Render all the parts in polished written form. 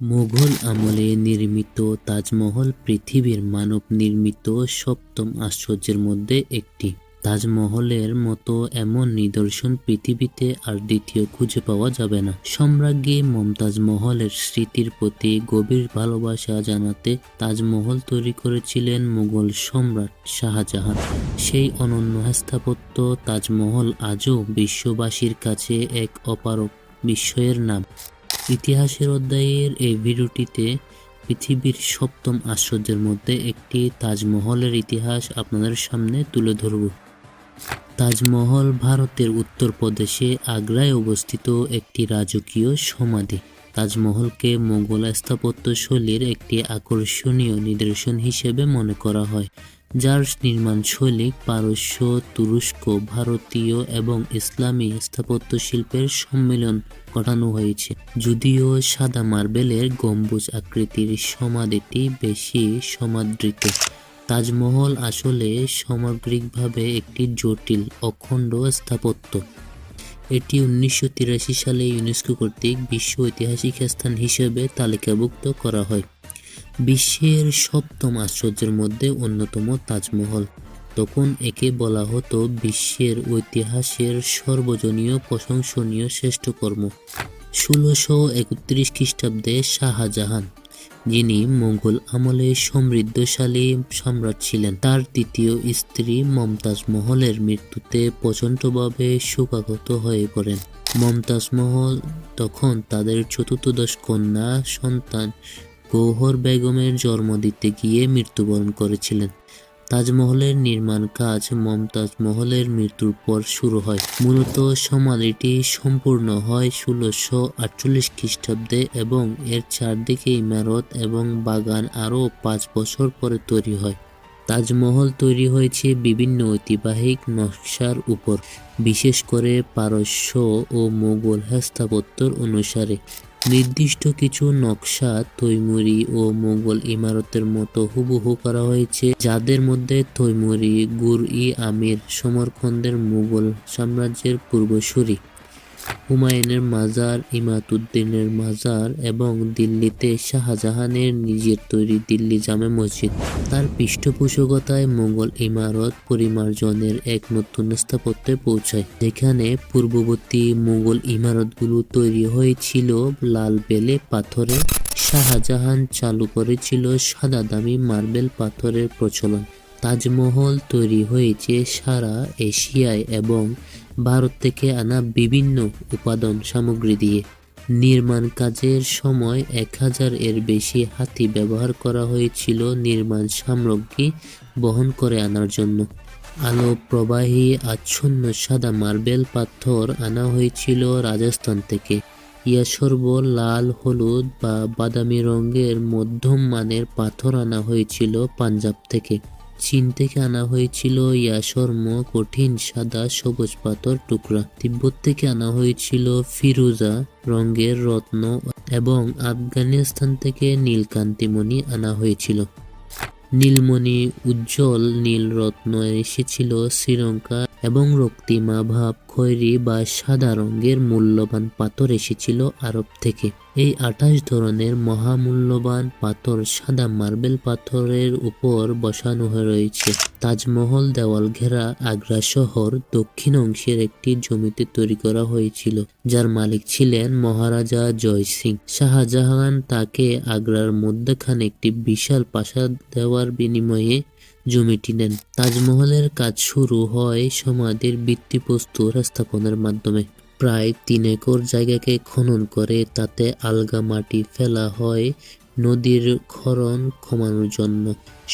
মুঘল আমলে নির্মিত তাজমহল পৃথিবীর মানব নির্মিত সপ্তম আশ্চর্যের মধ্যে একটি। তাজমহলের মতো এমন নিদর্শন পৃথিবীতে আর দ্বিতীয় খুঁজে পাওয়া যাবে না। সম্রাজ্ঞী মমতাজ মহলের স্মৃতির প্রতি গভীর ভালোবাসা জানাতে তাজমহল তৈরি করেছিলেন মুঘল সম্রাট শাহজাহান। সেই অনন্য স্থাপত্য তাজমহল আজও বিশ্ববাসীর কাছে এক অপারক বিস্ময়ের নাম। ইতিহাসের অধ্যায়ের এই ভিডিওটিতে পৃথিবীর সপ্তম আশ্চর্যের মধ্যে একটি তাজমহলের ইতিহাস আপনাদের সামনে তুলে ধরব। তাজমহল ভারতের উত্তরপ্রদেশে আগ্রায় অবস্থিত একটি রাজকীয় সমাধি। তাজমহলকে মোগল স্থাপত্যশৈলীর একটি আকর্ষণীয় নিদর্শন হিসেবে মনে করা হয়, যার নির্মাণশৈলী পারস্য, তুরস্ক, ভারতীয় এবং ইসলামী স্থাপত্যশিল্পের সম্মিলন ঘটানো হয়েছে। যদিও সাদা মার্বেলের গম্বুজ আকৃতির সমাধিটি বেশি সমাদৃত, তাজমহল আসলে সামগ্রিকভাবে একটি জটিল অখণ্ড স্থাপত্য। এটি 1983 সালে ইউনেস্কো কর্তৃক বিশ্ব ঐতিহাসিক স্থান হিসেবে তালিকাভুক্ত করা হয়। বিশ্বের সপ্তম আশ্চর্যের মধ্যে অন্যতম তাজমহল। তখন একে বলা হতো বিশ্বের ইতিহাসের সর্বজনীয় প্রশংসনীয় শ্রেষ্ঠকর্ম। 1631 খ্রিস্টাব্দে শাহজাহান, যিনি মোগল আমলে সমৃদ্ধশালী সম্রাট ছিলেন, তার দ্বিতীয় স্ত্রী মমতাজ মহলের মৃত্যুতে প্রচণ্ডভাবে শোকাহত হয়ে পড়েন। মমতাজ মহল তখন তাদের চতুর্দশ কন্যা সন্তান গৌহর বেগমের জন্ম দিতে গিয়ে মৃত্যুবরণ করেছিলেন। তাজমহলের নির্মাণ কাজ মমতাজ মহলের মৃত্যুর পর শুরু হয়। মূলত সমাধিটি সম্পূর্ণ হয় 1648 খ্রিস্টাব্দে এবং এর চারদিকে ইমারত এবং বাগান আরও 5 বছর পরে তৈরি হয়। তাজমহল তৈরি হয়েছে বিভিন্ন ঐতিহাসিক নকশার উপর, বিশেষ করে পারস্য ও মোগল স্থাপত্যের অনুসারে। নির্দিষ্ট কিছু নকশা তৈমুরি ও মোগল ইমারতের মতো হুবহু করা হয়েছে, যাদের মধ্যে তৈমুরি গুর-ই-আমির সমরকন্দের মুঘল সাম্রাজ্যের পূর্বসূরি, হুমায়ুনের মাজার, ইমাদউদ্দিনের মাজার এবং দিল্লিতে শাহজাহানের নিজের তৈরি দিল্লি জামে মসজিদ। তার পৃষ্ঠপোষকতায় মোগল ইমারত পরিমার্জনের এক নতুন স্থাপত্যে পৌঁছায়, যেখানে পূর্ববর্তী মোগল ইমারতগুলো তৈরি হয়েছিল লাল বেলে পাথরে। শাহজাহান চালু করেছিল সাদা দামি মার্বেল পাথরের প্রচলন। তাজমহল তৈরি হয়েছে সারা এশিয়ায় এবং ভারত থেকে আনা বিভিন্ন উপাদান সামগ্রী দিয়ে। নির্মাণ কাজের সময় 1000 এর বেশি হাতি ব্যবহার করা হয়েছিল নির্মাণ সামগ্রী বহন করে আনার জন্য। আলো প্রবাহী আচ্ছন্ন সাদা মার্বেল পাথর আনা হয়েছিল রাজস্থান থেকে। ইয়াসর্ব লাল, হলুদ বা বাদামি রঙের মধ্যম মানের পাথর আনা হয়েছিল পাঞ্জাব থেকে। চীন থেকে আনা হয়েছিল ইয়াসর্ম কঠিন সাদা সবুজ পাথর টুকরা। তিব্বত থেকে আনা হয়েছিল ফিরোজা রঙের রত্ন এবং আফগানিস্তান থেকে নীলকান্তিমণি আনা হয়েছিল। নীলমণি, উজ্জ্বল নীল রত্ন এসেছিল শ্রীলঙ্কা এবং রক্তিমা ভাব খয়েরি বা সাদা রঙের মূল্যবান পাথর এসেছিল আরব থেকে। এই 28 ধরনের মহামূল্যবান পাথর সাদা মার্বেল পাথরের উপর বসানো হয়ে রয়েছে। তাজমহল দেওয়াল ঘেরা আগ্রা শহর দক্ষিণ অংশের একটি জমিতে তৈরি করা হয়েছিল, যার মালিক ছিলেন মহারাজা জয় সিং। শাহজাহান তাকে আগ্রার মধ্যখানে একটি বিশাল প্রাসাদ দেওয়ার বিনিময়ে জমিটি নেন। তাজমহলের কাজ শুরু হয় সমাধির ভিত্তিপ্রস্তর স্থাপনের মাধ্যমে। প্রায় 3 একর জায়গাকে খনন করে তাতে আলগা মাটি ফেলা হয় নদীর ক্ষরণ কমানোর জন্য।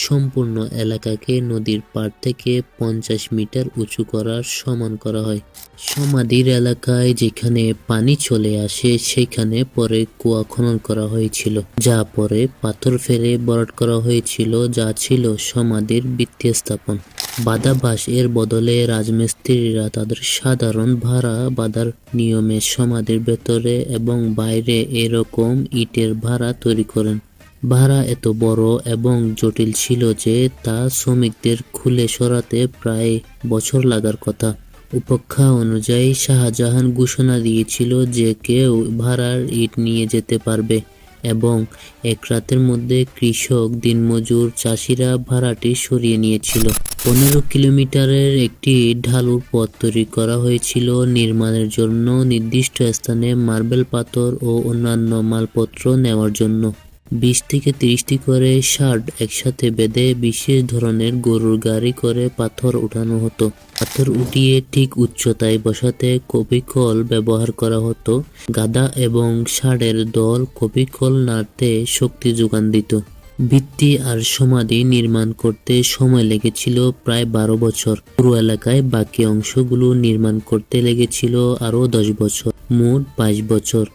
সম্পূর্ণ এলাকাকে নদীর পাড় থেকে 50 মিটার উঁচু করার সমান করা হয়। সমাধির এলাকায় যেখানে পানি চলে আসে সেখানে পরে কুয়া খনন করা হয়েছিল, যা পরে পাথর ফেলে ভরাট করা হয়েছিল, যা ছিল সমাধির ভিত্তি স্থাপন। বাদাবাস এর বদলে রাজমিস্ত্রিরা তাদের সাধারণ ভাড়া বাঁধার নিয়মে সমাধির ভেতরে এবং বাইরে এরকম ইটের ভাড়া তৈরি করেন। ভাড়া এত বড় এবং জটিল ছিল যে তা শ্রমিকদের খুলে সরাতে প্রায় বছর লাগার কথা। উপেক্ষা অনুযায়ী শাহজাহান ঘোষণা দিয়েছিল যে কেউ ভাড়ার ইট নিয়ে যেতে পারবে। এবং এক রাতের মধ্যে কৃষক, দিনমজুর, চাষিরা ভাড়াটি সরিয়ে নিয়েছিল। 15 কিলোমিটারের একটি ঢালুর পথ তৈরি করা হয়েছিল নির্মাণের জন্য, নির্দিষ্ট স্থানে মার্বেল, পাথর ও অন্যান্য মালপত্র নেওয়ার জন্য। 20 থেকে 30টি করে শার্ট একসাথে বেঁধে বিশেষ ধরনের গরুর গাড়ি করে পাথর উঠানো হতো। পাথর উঠিয়ে ঠিক উচ্চতায় বসাতে কপিকল ব্যবহার করা হতো। গাদা এবং ষাঁড়ের দল কপিকল নাড়তে শক্তি যোগান দিত। ভিত্তি আর সমাধি নির্মাণ করতে সময় লেগেছিল প্রায় 12 বছর। পুরো এলাকায় বাকি অংশগুলো নির্মাণ করতে লেগেছিল আরও 10 বছর, মোট 22 বছর।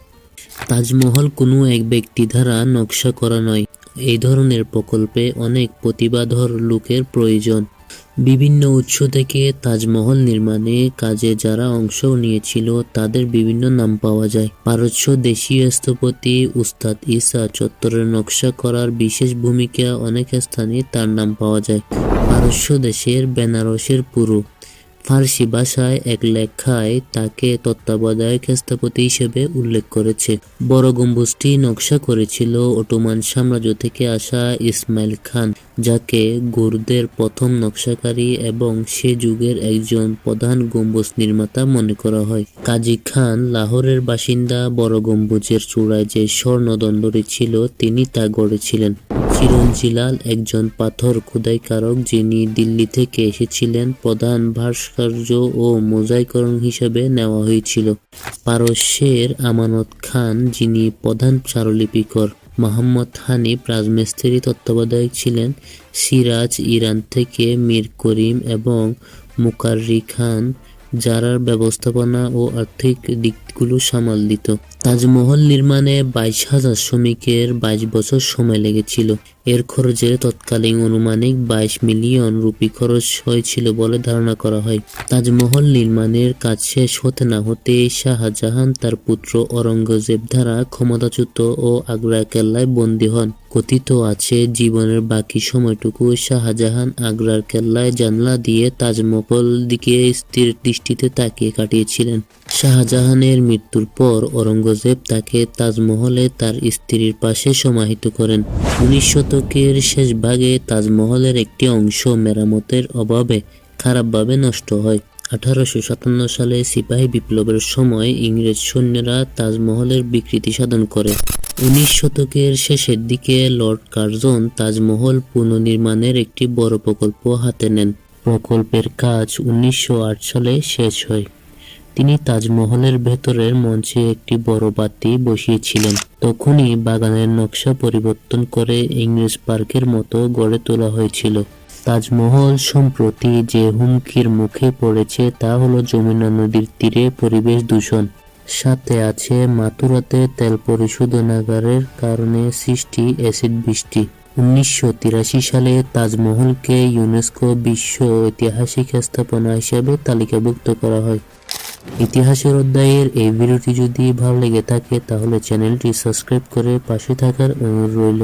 তাজমহল কোনো এক ব্যক্তি দ্বারা নকশা করা নয়। এই ধরনের প্রকল্পে অনেক প্রতিভাধর লোকের প্রয়োজন। বিভিন্ন উৎস থেকে তাজমহল নির্মাণে কাজে যারা অংশ নিয়েছিল তাদের বিভিন্ন নাম পাওয়া যায়। পারস্য দেশীয় স্থপতি উস্তাদ ঈসা চত্বরের নকশা করার বিশেষ ভূমিকা অনেক স্থানে তার নাম পাওয়া যায়। পারস্য দেশের বেনারসের পুরো ফার্সি ভাষায় এক লেখায় তাকে তত্ত্বাবধায়ক স্থপতি হিসেবে উল্লেখ করেছে। বড় গম্বুজটি নকশা করেছিল অটোমান সাম্রাজ্য থেকে আসা ইসমাইল খান, যাকে গোরদের প্রথম নকশাকারী এবং সে যুগের একজন প্রধান গম্বুজ নির্মাতা মনে করা হয়। কাজী খান লাহোরের বাসিন্দা। বড় গম্বুজের চূড়ায় যে স্বর্ণদণ্ডটি ছিল তিনি তা গড়েছিলেন। চিরঞ্জিলাল একজন পাথর খোদাইকারক যিনি দিল্লি থেকে এসেছিলেন, প্রধান ভাস্কর্য ও মোজাইকরণ হিসেবে নেওয়া হয়েছিল। পারস্যের আমানত খান যিনি প্রধান চারুলিপিকর। মোহাম্মদ হানিফ রাজমিস্ত্রি তত্ত্বাবধায়ক ছিলেন। সিরাজ ইরান থেকে মীর করিম এবং মুকাররি খান যারা ব্যবস্থাপনা ও আর্থিক দিকগুলো সামাল দিত। তাজমহল নির্মাণে 22,000 শ্রমিকের 22 বছর সময় লেগেছিল। এর খরচে তৎকালীন আনুমানিক 22 মিলিয়ন রুপি খরচ হয়েছিল বলে ধারণা করা হয়। তাজমহল নির্মাণের কাজ শেষ হতে না হতে শাহজাহান তার পুত্র অরঙ্গজেব দ্বারা ক্ষমতাচ্যুত ও আগ্রা কেল্লায় বন্দী হন। কথিত আছে জীবনের বাকি সময়টুকু শাহজাহান আগ্রার কেল্লায় জানলা দিয়ে তাজমহল দিকে স্থির দৃষ্টিতে তাকিয়ে কাটিয়েছিলেন। শাহজাহানের মৃত্যুর পর অরঙ্গজেব তাকে তাজমহলে তার স্ত্রীর পাশে সমাহিত করেন। 19 শতকের শেষ ভাগে তাজমহলের একটি অংশ মেরামতের অভাবে খারাপভাবে নষ্ট হয়। 1857 সালে সিপাহী বিপ্লবের সময় ইংরেজ সৈন্যরা তাজমহলের বিকৃতি সাধন করে। 19 শতকের শেষের দিকে লর্ড কার্জন তাজমহল পুনর্নির্মাণের একটি বড় প্রকল্প হাতে নেন। প্রকল্পের কাজ 1908 সালে শেষ হয়। তিনি তাজমহলের ভেতরের মঞ্চে একটি বড় বাতি বসিয়েছিলেন। তখনই বাগানের নকশা পরিবর্তন করে ইংরেজ পার্কের মতো গড়ে তোলা হয়েছিল। তাজমহল সম্প্রতি যে হুমকির মুখে পড়েছে তা হলো যমুনা নদীর তীরে পরিবেশ দূষণ। সাথে আছে মাথুরাতে তেল পরিশোধনাগারের কারণে সৃষ্টি অ্যাসিড বৃষ্টি। 1983 সালে তাজমহলকে ইউনেস্কো বিশ্ব ঐতিহাসিক স্থাপনা হিসেবে তালিকাভুক্ত করা হয়। ইতিহাসের অধ্যায়ের এই ভিডিওটি যদি ভালো লেগে থাকে তাহলে চ্যানেলটি সাবস্ক্রাইব করে পাশে থাকার অনুরোধ রইল।